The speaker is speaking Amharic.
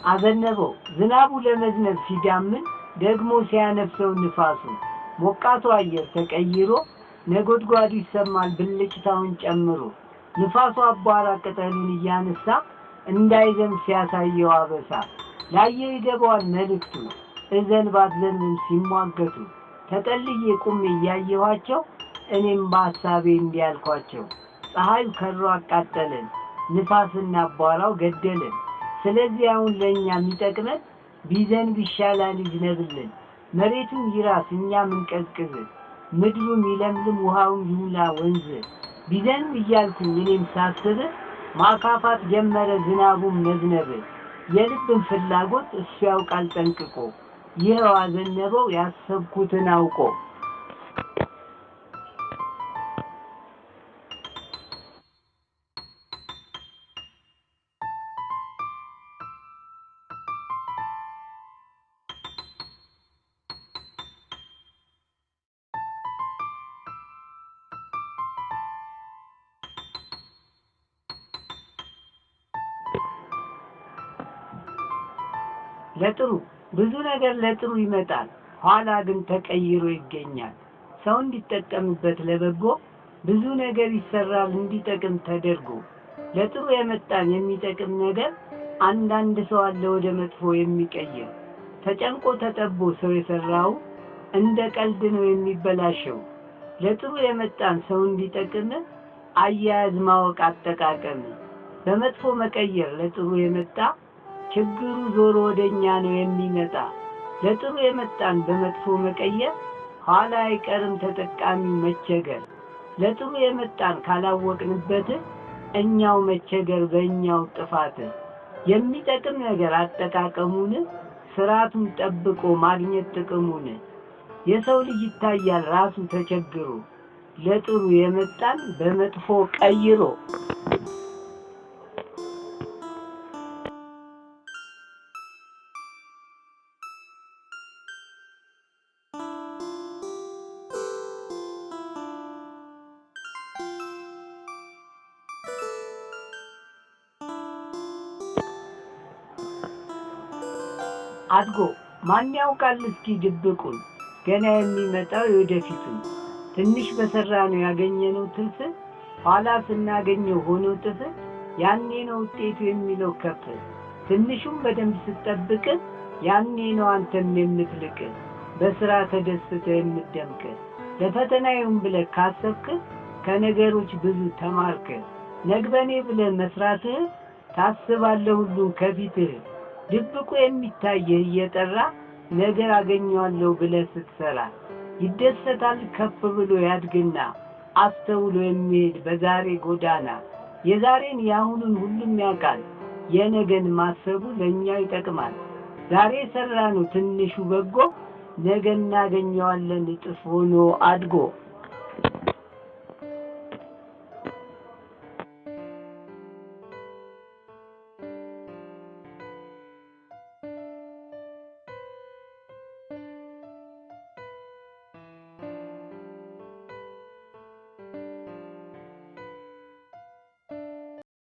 አዘነበው ዝናቡ ለመዝነብ ሲዳምን ደግሞ ሲያነፍሰው ንፋሱ ሞቃቱ አየር ተቀይሮ ነጎድጓዱ ይሰማል ብልጭታውን ጨምሮ ንፋሱ አቧራ ቅጠሉን እያነሳ እንዳይዘም ሲያሳየው አበሳ ላየው ይገባዋል መልእክቱ እዘን ባትዘንም ሲሟገቱ ተጠልዬ ቁሜ እያየኋቸው እኔም በሐሳቤ እንዲያልኳቸው ፀሐዩ ከሮ አቃጠለን ንፋስና አቧራው ገደለን ስለዚህ አሁን ለኛ የሚጠቅመን ቢዘንብ ይሻላል ይዝነብልን መሬቱን ይራስ እኛ ምንቀዝቅዝ ምድሩን ይለምልም ውሃውን ይሙላ ወንዝ ቢዘንብ እያልኩኝ እኔም ሳስብ ማካፋት ጀመረ ዝናቡን መዝነብ የልብን ፍላጎት እሱ ያውቃል ጠንቅቆ ይኸው አዘነበው ያሰብኩትን አውቆ ለጥሩ ብዙ ነገር ለጥሩ ይመጣል ኋላ ግን ተቀይሮ ይገኛል ሰው እንዲጠቀምበት ለበጎ ብዙ ነገር ይሰራል እንዲጠቅም ተደርጎ ለጥሩ የመጣን የሚጠቅም ነገር አንዳንድ ሰው አለ ወደ መጥፎ የሚቀይር ተጨንቆ ተጠቦ ሰው የሰራው እንደ ቀልድ ነው የሚበላሸው ለጥሩ የመጣን ሰው እንዲጠቅም አያያዝ ማወቅ አጠቃቀም በመጥፎ መቀየር ለጥሩ የመጣ ችግሩ ዞሮ ወደኛ ነው የሚመጣ ለጥሩ የመጣን በመጥፎ መቀየር ኋላ አይቀርም ተጠቃሚ መቸገር ለጥሩ የመጣን ካላወቅንበት እኛው መቸገር በእኛው ጥፋት የሚጠቅም ነገር አጠቃቀሙን ስራቱን ጠብቆ ማግኘት ጥቅሙን የሰው ልጅ ይታያል ራሱ ተቸግሮ ለጥሩ የመጣን በመጥፎ ቀይሮ አድጎ ማን ያውቃል እስኪ ድብቁን ገና የሚመጣው ወደፊቱን ትንሽ በሰራ ነው ያገኘነው ትርፍ ኋላ ስናገኘው ሆኖ ጥፍ ያኔ ነው ውጤቱ የሚለው ከፍ ትንሹም በደንብ ስትጠብቅ ያኔ ነው አንተም የምትልቅ በስራ ተደስተ የምትደምቅ ለፈተናዩም ብለህ ካሰብክ ከነገሮች ብዙ ተማርክ ነግበኔ ብለህ መስራትህ ታስባለህ ሁሉን ከፊትህ ድብቁ የሚታየህ እየጠራ ነገር አገኘዋለሁ ብለህ ስትሰራ ይደሰታል ከፍ ብሎ ያድግና አስተውሎ የሚሄድ በዛሬ ጎዳና የዛሬን ያሁኑን ሁሉም ያውቃል የነገን ማሰቡ ለኛ ይጠቅማል ዛሬ ሰራነው ትንሹ በጎ ነገ እናገኘዋለን እጥፍ ሆኖ አድጎ